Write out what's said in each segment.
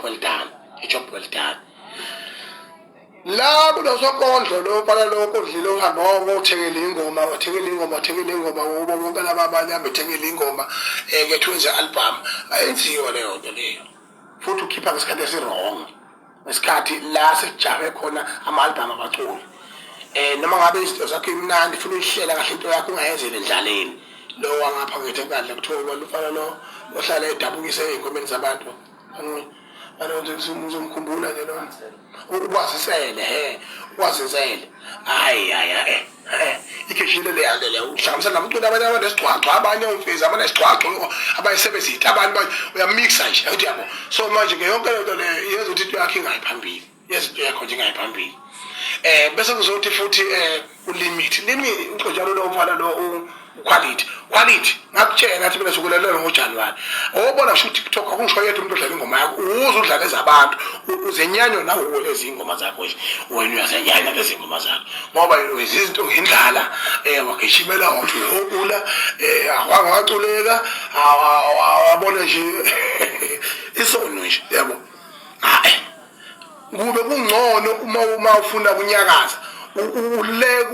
well done, a job well done. La kulo sokondlo lo bhala lo kodlile uhamba ngothekela ingoma wonke laba abanye abethekela ingoma ke twenze album ayenziwa leyo nto leyo futhi ukhipha ngesikhathi esirong ngesikhathi la sejabe khona ama-album abaculi noma ngabe izinto zakho imnandi futhi uyihlela kahle into yakho ungayenzeli endlaleni lo wangapha ngethekadla kuthiwa balufana lo ohlala edabukise ey'nkomeni zabantu uzomkhumbula nje lona ukwazisele ukwazisele hayi ikheshile le yanto le uhlanganisa namculo abanye abanesicwacwa abanye umfezi abanesicwacwa abayisebenzisa abantu uyamixa nje uthi yabo so manje ke yonke lento le yenza ukuthi into yakho ingayiphambili yenza into yakho nje ingayiphambili bese kuzothi futhi ulimit njalo lo mfana lo quality ngakutshela ngathi mina sokulelela ngoJanuary obona sho TikTok akungisho yedwa umuntu odlala ingoma yakho uzodlala ezabantu uzenyanyo nawo lezi ingoma zakho wena uyazenyanya lezi ingoma zakho ngoba izinto ngindlala wakishimela wathi ukula awangaculeka awabona nje isono nje yabo kube kungcono uma ufuna kunyakaza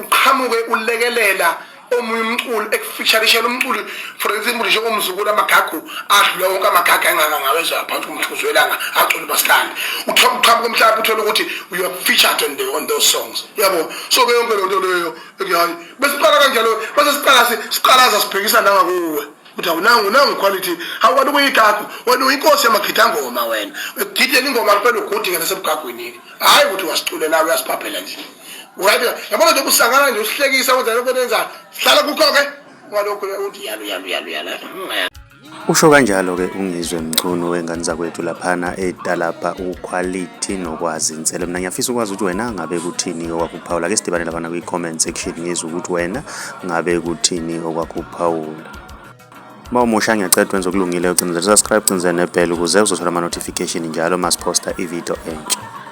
uqhamuke ulekelela omunye umculo ekufeaturishela umculo for example nje omzukulu amagagu adlula wonke amagagu angangawezwa phansi kumthuzo welanga acule basikandi uqhamuke mhlawumbe uthola ukuthi you are featured on those songs yabo so ke yonke lento leyo ekuyayi bese siqala kanjalo bese siqalaza sibhekisa nanga kuwe uthi awunangu quality awukwazi ukuyigagu wena uyinkosi yamakhithangoma wena ugidela ingoma kuphela ugudi ngasebugagwini hayi ukuthi wasiculela uyasiphaphela nje wena yabona nje usangana nje usihlekisa wenza lokho enza sihlala kukho-ke ngalokho uthi yalo usho kanjalo ke ungizwe mcuno wengane zakwethu laphana edalapha uquality nokwazi inselo mina ngiyafisa ukwazi ukuthi wena ngabe kuthini okwakuphawula ke sidibane laphana kwi-comment section ngizwe ukuthi wena ngabe kuthini okwakuphawula Mawumusha ngiyacela wenza okulungile ucinezela subscribe cinzene nebell ukuze uzothola ama notification njalo masiposta ivideo entsha